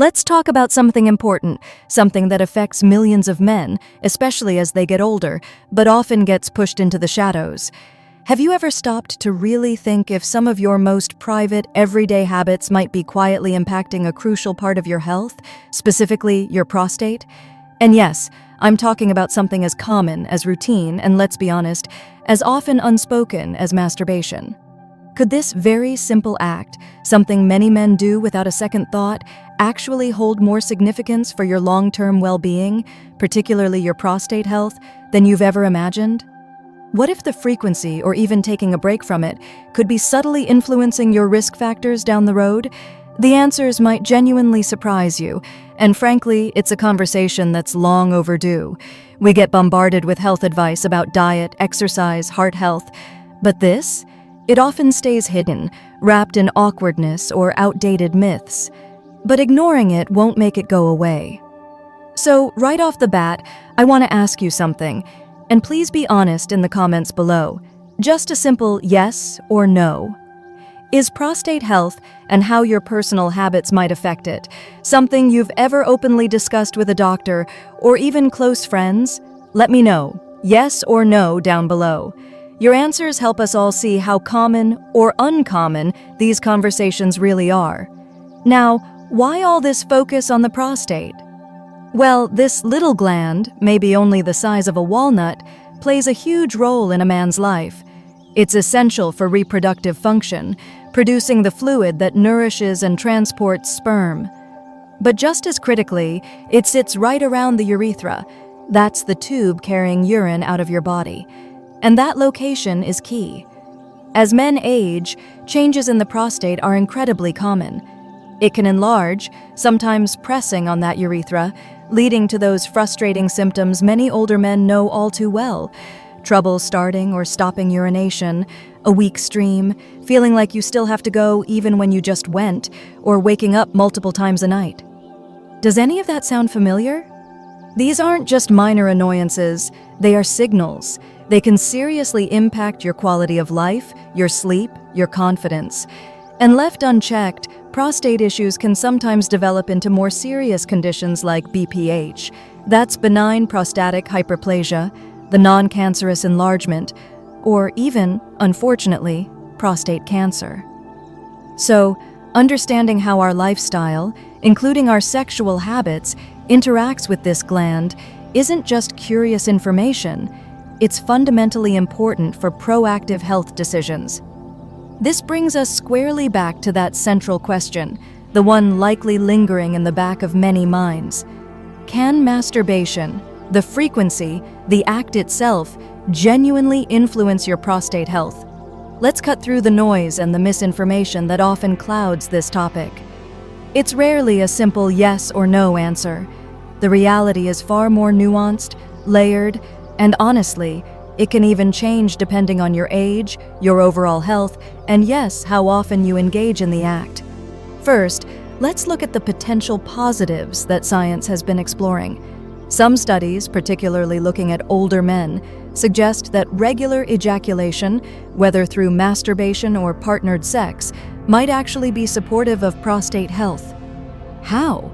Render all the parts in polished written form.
Let's talk about something important, something that affects millions of men, especially as they get older, but often gets pushed into the shadows. Have you ever stopped to really think if some of your most private, everyday habits might be quietly impacting a crucial part of your health, specifically your prostate? And yes, I'm talking about something as common, as routine, and let's be honest, as often unspoken as masturbation. Could this very simple act, something many men do without a second thought, actually hold more significance for your long-term well-being, particularly your prostate health, than you've ever imagined? What if the frequency, or even taking a break from it, could be subtly influencing your risk factors down the road? The answers might genuinely surprise you, and frankly, it's a conversation that's long overdue. We get bombarded with health advice about diet, exercise, heart health, but this? It often stays hidden, wrapped in awkwardness or outdated myths. But ignoring it won't make it go away. So, right off the bat, I want to ask you something, and please be honest in the comments below. Just a simple yes or no. Is prostate health and how your personal habits might affect it something you've ever openly discussed with a doctor or even close friends? Let me know, yes or no, down below. Your answers help us all see how common or uncommon these conversations really are. Now, why all this focus on the prostate? Well, this little gland, maybe only the size of a walnut, plays a huge role in a man's life. It's essential for reproductive function, producing the fluid that nourishes and transports sperm. But just as critically, it sits right around the urethra. That's the tube carrying urine out of your body. And that location is key. As men age, changes in the prostate are incredibly common. It can enlarge, sometimes pressing on that urethra, leading to those frustrating symptoms many older men know all too well. Trouble starting or stopping urination, a weak stream, feeling like you still have to go even when you just went, or waking up multiple times a night. Does any of that sound familiar? These aren't just minor annoyances, they are signals. They can seriously impact your quality of life, your sleep, your confidence. And left unchecked, prostate issues can sometimes develop into more serious conditions like BPH. That's benign prostatic hyperplasia, the non-cancerous enlargement, or even, unfortunately, prostate cancer. So, understanding how our lifestyle, including our sexual habits, interacts with this gland isn't just curious information. It's fundamentally important for proactive health decisions. This brings us squarely back to that central question, the one likely lingering in the back of many minds. Can masturbation, the frequency, the act itself, genuinely influence your prostate health? Let's cut through the noise and the misinformation that often clouds this topic. It's rarely a simple yes or no answer. The reality is far more nuanced, layered, and honestly, it can even change depending on your age, your overall health, and yes, how often you engage in the act. First, let's look at the potential positives that science has been exploring. Some studies, particularly looking at older men, suggest that regular ejaculation, whether through masturbation or partnered sex, might actually be supportive of prostate health. How?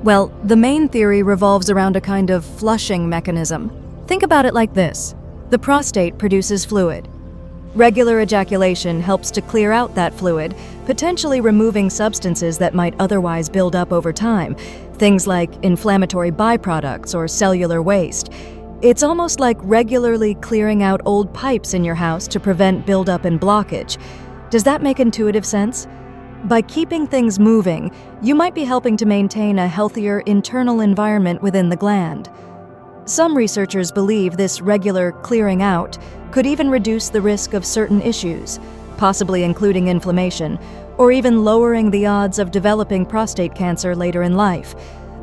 Well, the main theory revolves around a kind of flushing mechanism. Think about it like this. The prostate produces fluid. Regular ejaculation helps to clear out that fluid, potentially removing substances that might otherwise build up over time, things like inflammatory byproducts or cellular waste. It's almost like regularly clearing out old pipes in your house to prevent buildup and blockage. Does that make intuitive sense? By keeping things moving, you might be helping to maintain a healthier internal environment within the gland. Some researchers believe this regular clearing out could even reduce the risk of certain issues, possibly including inflammation, or even lowering the odds of developing prostate cancer later in life,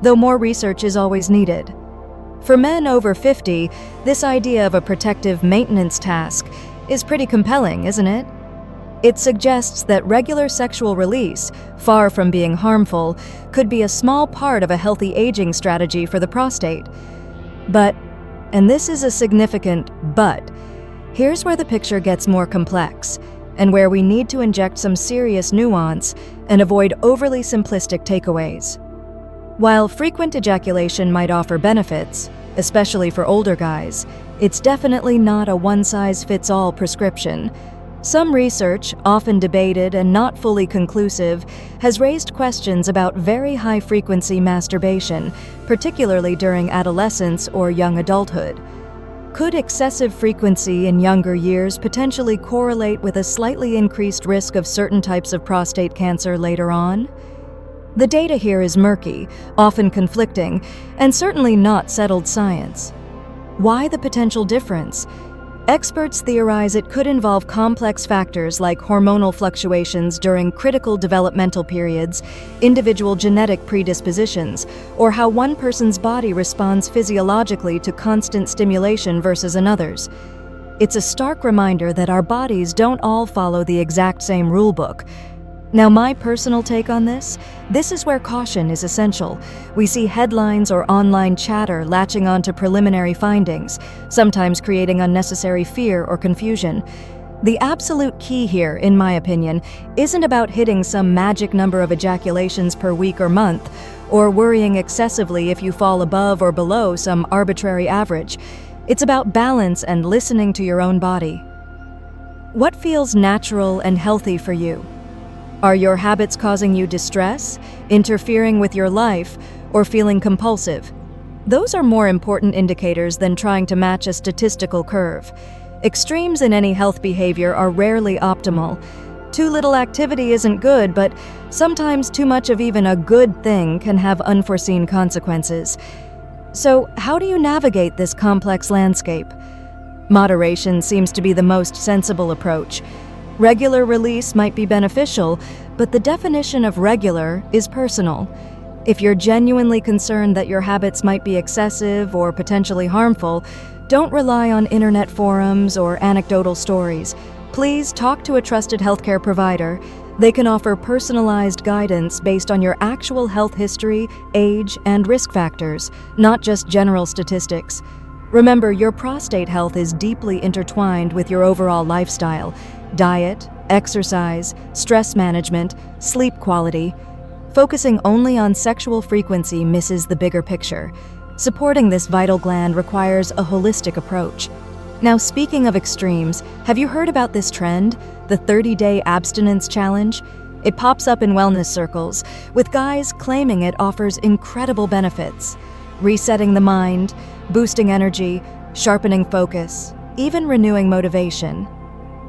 though more research is always needed. For men over 50, this idea of a protective maintenance task is pretty compelling, isn't it? It suggests that regular sexual release, far from being harmful, could be a small part of a healthy aging strategy for the prostate. But, and this is a significant but, here's where the picture gets more complex, and where we need to inject some serious nuance and avoid overly simplistic takeaways. While frequent ejaculation might offer benefits, especially for older guys, it's definitely not a one-size-fits-all prescription. Some research, often debated and not fully conclusive, has raised questions about very high-frequency masturbation, particularly during adolescence or young adulthood. Could excessive frequency in younger years potentially correlate with a slightly increased risk of certain types of prostate cancer later on? The data here is murky, often conflicting, and certainly not settled science. Why the potential difference? Experts theorize it could involve complex factors like hormonal fluctuations during critical developmental periods, individual genetic predispositions, or how one person's body responds physiologically to constant stimulation versus another's. It's a stark reminder that our bodies don't all follow the exact same rulebook. Now, my personal take on this is where caution is essential. We see headlines or online chatter latching onto preliminary findings, sometimes creating unnecessary fear or confusion. The absolute key here, in my opinion, isn't about hitting some magic number of ejaculations per week or month, or worrying excessively if you fall above or below some arbitrary average. It's about balance and listening to your own body. What feels natural and healthy for you? Are your habits causing you distress, interfering with your life, or feeling compulsive? Those are more important indicators than trying to match a statistical curve. Extremes in any health behavior are rarely optimal. Too little activity isn't good, but sometimes too much of even a good thing can have unforeseen consequences. So, how do you navigate this complex landscape? Moderation seems to be the most sensible approach. Regular release might be beneficial, but the definition of regular is personal. If you're genuinely concerned that your habits might be excessive or potentially harmful, don't rely on internet forums or anecdotal stories. Please talk to a trusted healthcare provider. They can offer personalized guidance based on your actual health history, age, and risk factors, not just general statistics. Remember, your prostate health is deeply intertwined with your overall lifestyle. Diet, exercise, stress management, sleep quality. Focusing only on sexual frequency misses the bigger picture. Supporting this vital gland requires a holistic approach. Now, speaking of extremes, have you heard about this trend, the 30-day abstinence challenge? It pops up in wellness circles, with guys claiming it offers incredible benefits. Resetting the mind, boosting energy, sharpening focus, even renewing motivation.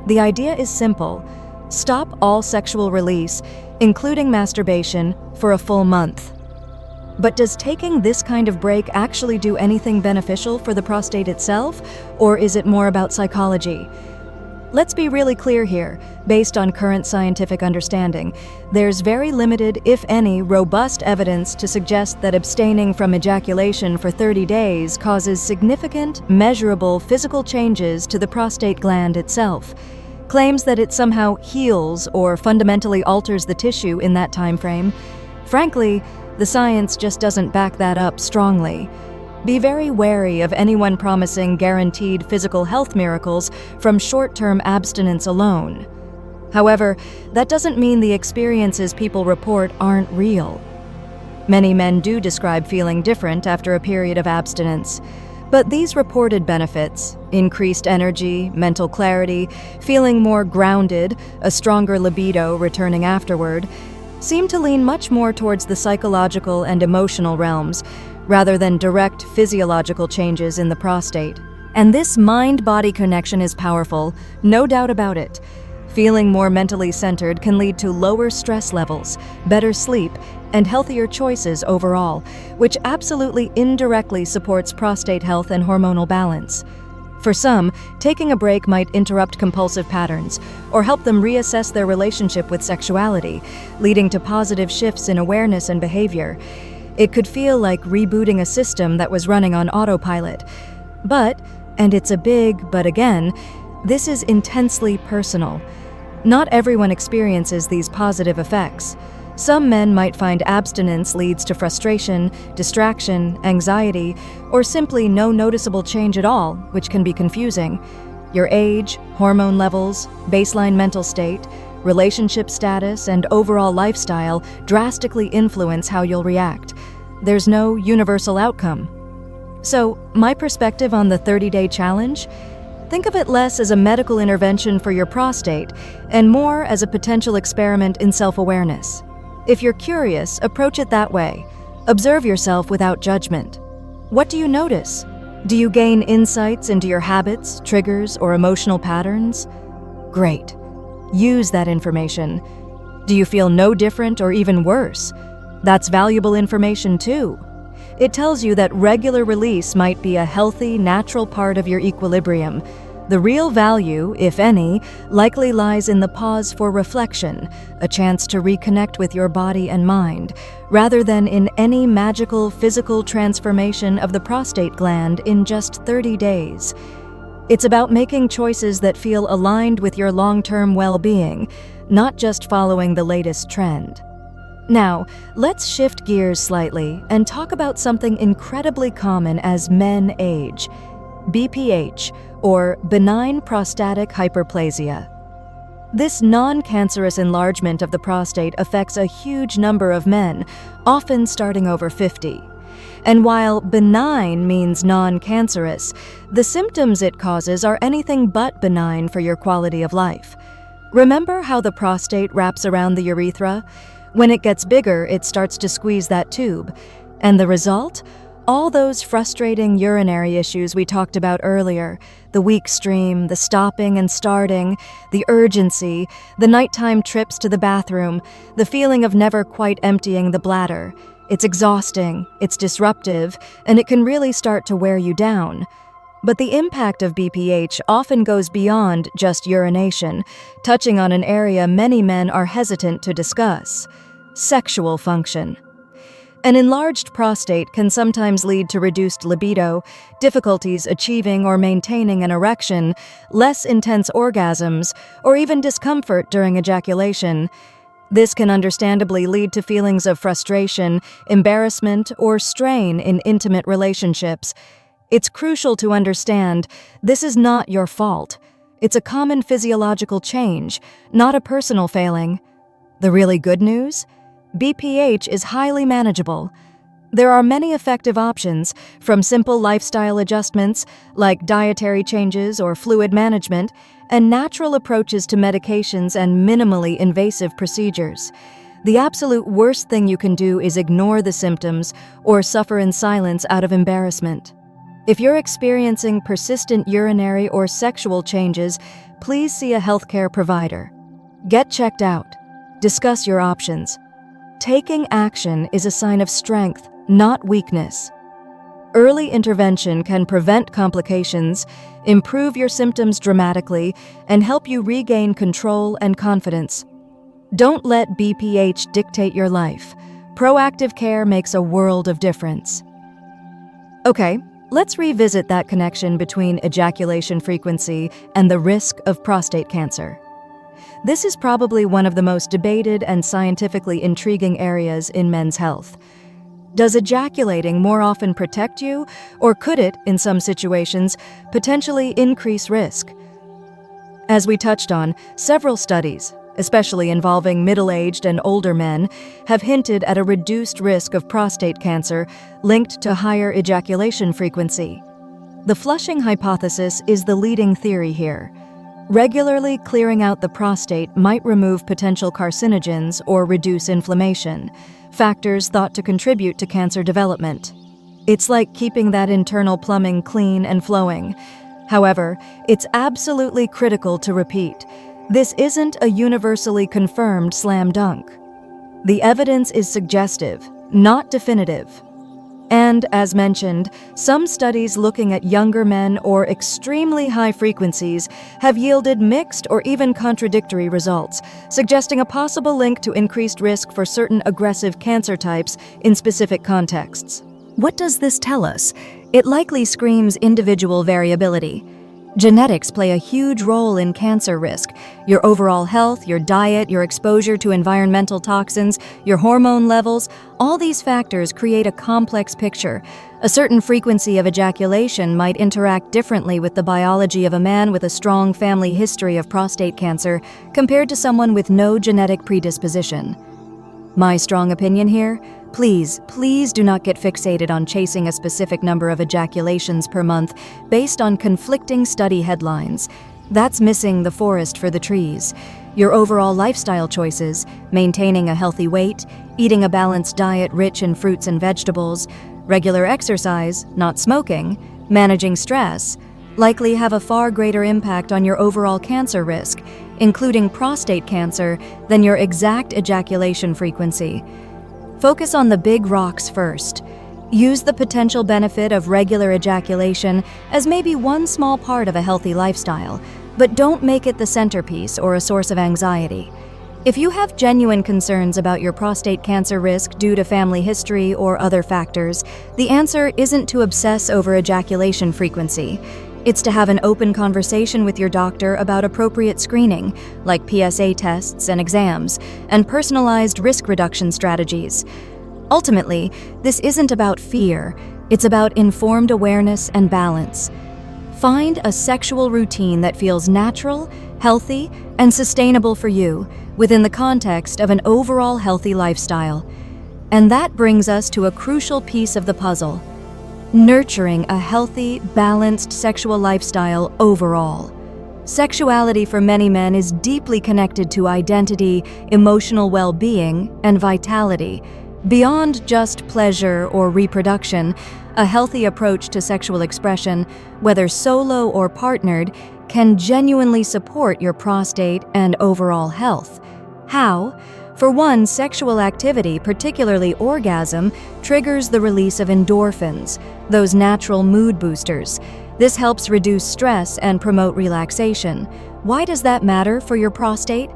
The idea is simple. Stop all sexual release, including masturbation, for a full month. But does taking this kind of break actually do anything beneficial for the prostate itself, or is it more about psychology? Let's be really clear here. Based on current scientific understanding, there's very limited, if any, robust evidence to suggest that abstaining from ejaculation for 30 days causes significant, measurable physical changes to the prostate gland itself. Claims that it somehow heals or fundamentally alters the tissue in that time frame. Frankly, the science just doesn't back that up strongly. Be very wary of anyone promising guaranteed physical health miracles from short-term abstinence alone. However, that doesn't mean the experiences people report aren't real. Many men do describe feeling different after a period of abstinence, but these reported benefits, increased energy, mental clarity, feeling more grounded, a stronger libido returning afterward, seem to lean much more towards the psychological and emotional realms, rather than direct physiological changes in the prostate. And this mind-body connection is powerful, no doubt about it. Feeling more mentally centered can lead to lower stress levels, better sleep, and healthier choices overall, which absolutely indirectly supports prostate health and hormonal balance. For some, taking a break might interrupt compulsive patterns or help them reassess their relationship with sexuality, leading to positive shifts in awareness and behavior. It could feel like rebooting a system that was running on autopilot. But, and it's a big but again, this is intensely personal. Not everyone experiences these positive effects. Some men might find abstinence leads to frustration, distraction, anxiety, or simply no noticeable change at all, which can be confusing. Your age, hormone levels, baseline mental state, relationship status, and overall lifestyle drastically influence how you'll react. There's no universal outcome. So, my perspective on the 30-day challenge? Think of it less as a medical intervention for your prostate and more as a potential experiment in self-awareness. If you're curious, approach it that way. Observe yourself without judgment. What do you notice? Do you gain insights into your habits, triggers, or emotional patterns? Great. Use that information. Do you feel no different or even worse? That's valuable information too. It tells you that regular release might be a healthy, natural part of your equilibrium. The real value, if any, likely lies in the pause for reflection, a chance to reconnect with your body and mind, rather than in any magical physical transformation of the prostate gland in just 30 days. It's about making choices that feel aligned with your long-term well-being, not just following the latest trend. Now, let's shift gears slightly and talk about something incredibly common as men age: BPH, or benign prostatic hyperplasia. This non-cancerous enlargement of the prostate affects a huge number of men, often starting over 50. And while benign means non-cancerous, the symptoms it causes are anything but benign for your quality of life. Remember how the prostate wraps around the urethra? When it gets bigger, it starts to squeeze that tube. And the result? All those frustrating urinary issues we talked about earlier, the weak stream, the stopping and starting, the urgency, the nighttime trips to the bathroom, the feeling of never quite emptying the bladder. It's exhausting, it's disruptive, and it can really start to wear you down. But the impact of BPH often goes beyond just urination, touching on an area many men are hesitant to discuss: sexual function. An enlarged prostate can sometimes lead to reduced libido, difficulties achieving or maintaining an erection, less intense orgasms, or even discomfort during ejaculation. This can understandably lead to feelings of frustration, embarrassment, or strain in intimate relationships. It's crucial to understand this is not your fault. It's a common physiological change, not a personal failing. The really good news? BPH is highly manageable. There are many effective options, from simple lifestyle adjustments like dietary changes or fluid management, and natural approaches to medications and minimally invasive procedures. The absolute worst thing you can do is ignore the symptoms or suffer in silence out of embarrassment. If you're experiencing persistent urinary or sexual changes, please see a healthcare provider. Get checked out. Discuss your options. Taking action is a sign of strength, not weakness. Early intervention can prevent complications, improve your symptoms dramatically, and help you regain control and confidence. Don't let BPH dictate your life. Proactive care makes a world of difference. Okay, let's revisit that connection between ejaculation frequency and the risk of prostate cancer. This is probably one of the most debated and scientifically intriguing areas in men's health. Does ejaculating more often protect you, or could it, in some situations, potentially increase risk? As we touched on, several studies, especially involving middle-aged and older men, have hinted at a reduced risk of prostate cancer linked to higher ejaculation frequency. The flushing hypothesis is the leading theory here. Regularly clearing out the prostate might remove potential carcinogens or reduce inflammation, factors thought to contribute to cancer development. It's like keeping that internal plumbing clean and flowing. However, it's absolutely critical to repeat: this isn't a universally confirmed slam dunk. The evidence is suggestive, not definitive. And, as mentioned, some studies looking at younger men or extremely high frequencies have yielded mixed or even contradictory results, suggesting a possible link to increased risk for certain aggressive cancer types in specific contexts. What does this tell us? It likely screams individual variability. Genetics play a huge role in cancer risk. Your overall health, your diet, your exposure to environmental toxins, your hormone levels, all these factors create a complex picture. A certain frequency of ejaculation might interact differently with the biology of a man with a strong family history of prostate cancer compared to someone with no genetic predisposition. My strong opinion here? Please do not get fixated on chasing a specific number of ejaculations per month based on conflicting study headlines. That's missing the forest for the trees. Your overall lifestyle choices, maintaining a healthy weight, eating a balanced diet rich in fruits and vegetables, regular exercise, not smoking, managing stress, likely have a far greater impact on your overall cancer risk, including prostate cancer, than your exact ejaculation frequency. Focus on the big rocks first. Use the potential benefit of regular ejaculation as maybe one small part of a healthy lifestyle, but don't make it the centerpiece or a source of anxiety. If you have genuine concerns about your prostate cancer risk due to family history or other factors, the answer isn't to obsess over ejaculation frequency. It's to have an open conversation with your doctor about appropriate screening, like PSA tests and exams, and personalized risk reduction strategies. Ultimately, this isn't about fear, it's about informed awareness and balance. Find a sexual routine that feels natural, healthy, and sustainable for you within the context of an overall healthy lifestyle. And that brings us to a crucial piece of the puzzle: nurturing a healthy, balanced sexual lifestyle overall. Sexuality for many men is deeply connected to identity, emotional well-being, and vitality. Beyond just pleasure or reproduction, a healthy approach to sexual expression, whether solo or partnered, can genuinely support your prostate and overall health. How? For one, sexual activity, particularly orgasm, triggers the release of endorphins, those natural mood boosters. This helps reduce stress and promote relaxation. Why does that matter for your prostate?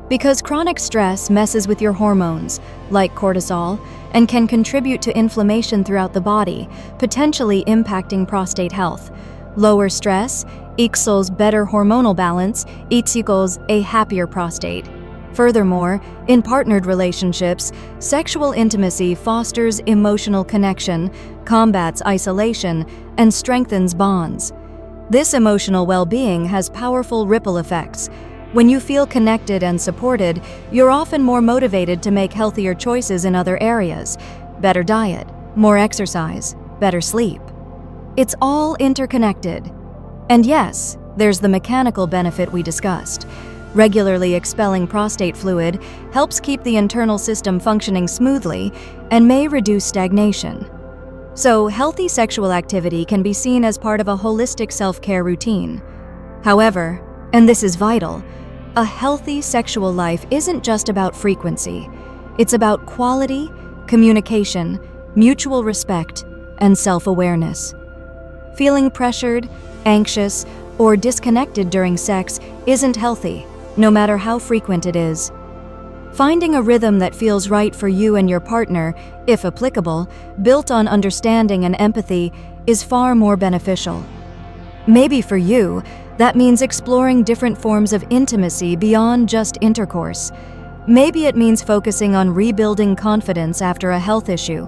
Because chronic stress messes with your hormones, like cortisol, and can contribute to inflammation throughout the body, potentially impacting prostate health. Lower stress equals better hormonal balance, equals a happier prostate. Furthermore, in partnered relationships, sexual intimacy fosters emotional connection, combats isolation, and strengthens bonds. This emotional well-being has powerful ripple effects. When you feel connected and supported, you're often more motivated to make healthier choices in other areas: better diet, more exercise, better sleep. It's all interconnected. And yes, there's the mechanical benefit we discussed. Regularly expelling prostate fluid helps keep the internal system functioning smoothly and may reduce stagnation. So, healthy sexual activity can be seen as part of a holistic self-care routine. However, and this is vital, a healthy sexual life isn't just about frequency. It's about quality, communication, mutual respect, and self-awareness. Feeling pressured, anxious, or disconnected during sex isn't healthy, no matter how frequent it is. Finding a rhythm that feels right for you and your partner, if applicable, built on understanding and empathy, is far more beneficial. Maybe for you, that means exploring different forms of intimacy beyond just intercourse. Maybe it means focusing on rebuilding confidence after a health issue.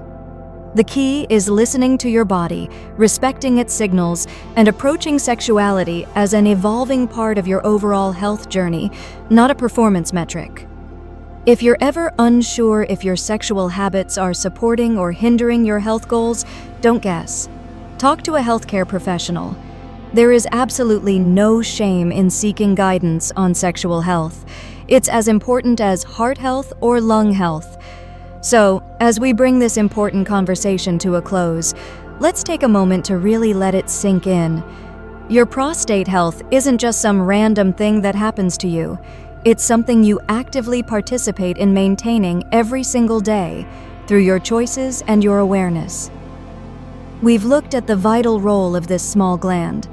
The key is listening to your body, respecting its signals, and approaching sexuality as an evolving part of your overall health journey, not a performance metric. If you're ever unsure if your sexual habits are supporting or hindering your health goals, don't guess. Talk to a healthcare professional. There is absolutely no shame in seeking guidance on sexual health. It's as important as heart health or lung health. So, as we bring this important conversation to a close, let's take a moment to really let it sink in. Your prostate health isn't just some random thing that happens to you. It's something you actively participate in maintaining every single day through your choices and your awareness. We've looked at the vital role of this small gland.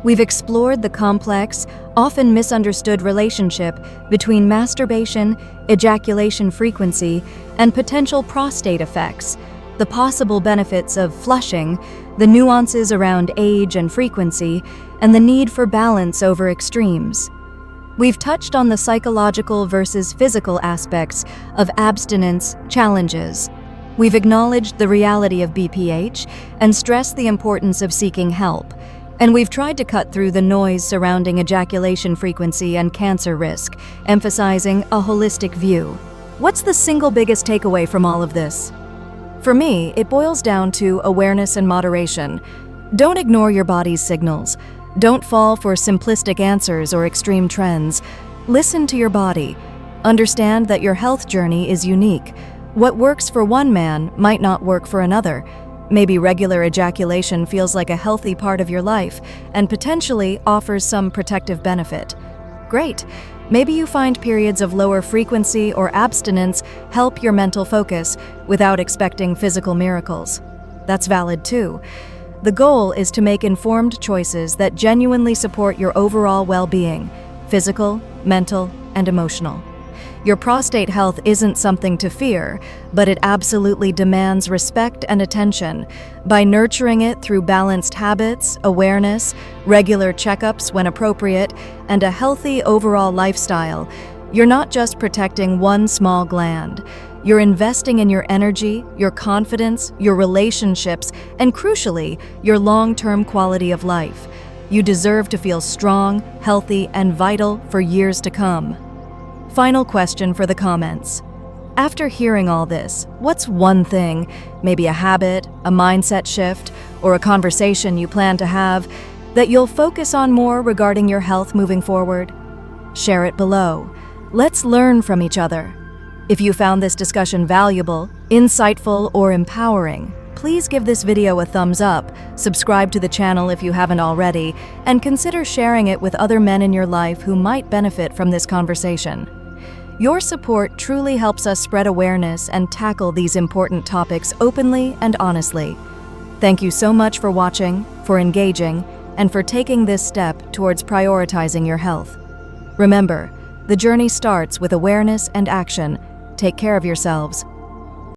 We've explored the complex, often misunderstood relationship between masturbation, ejaculation frequency, and potential prostate effects, the possible benefits of flushing, the nuances around age and frequency, and the need for balance over extremes. We've touched on the psychological versus physical aspects of abstinence challenges. We've acknowledged the reality of BPH and stressed the importance of seeking help. And we've tried to cut through the noise surrounding ejaculation frequency and cancer risk, emphasizing a holistic view. What's the single biggest takeaway from all of this? For me, it boils down to awareness and moderation. Don't ignore your body's signals. Don't fall for simplistic answers or extreme trends. Listen to your body. Understand that your health journey is unique. What works for one man might not work for another. Maybe regular ejaculation feels like a healthy part of your life and potentially offers some protective benefit. Great. Maybe you find periods of lower frequency or abstinence help your mental focus without expecting physical miracles. That's valid too. The goal is to make informed choices that genuinely support your overall well-being, physical, mental, and emotional. Your prostate health isn't something to fear, but it absolutely demands respect and attention. By nurturing it through balanced habits, awareness, regular checkups when appropriate, and a healthy overall lifestyle, you're not just protecting one small gland. You're investing in your energy, your confidence, your relationships, and crucially, your long-term quality of life. You deserve to feel strong, healthy, and vital for years to come. Final question for the comments. After hearing all this, what's one thing, maybe a habit, a mindset shift, or a conversation you plan to have, that you'll focus on more regarding your health moving forward? Share it below. Let's learn from each other. If you found this discussion valuable, insightful, or empowering, please give this video a thumbs up, subscribe to the channel if you haven't already, and consider sharing it with other men in your life who might benefit from this conversation. Your support truly helps us spread awareness and tackle these important topics openly and honestly. Thank you so much for watching, for engaging, and for taking this step towards prioritizing your health. Remember, the journey starts with awareness and action. Take care of yourselves.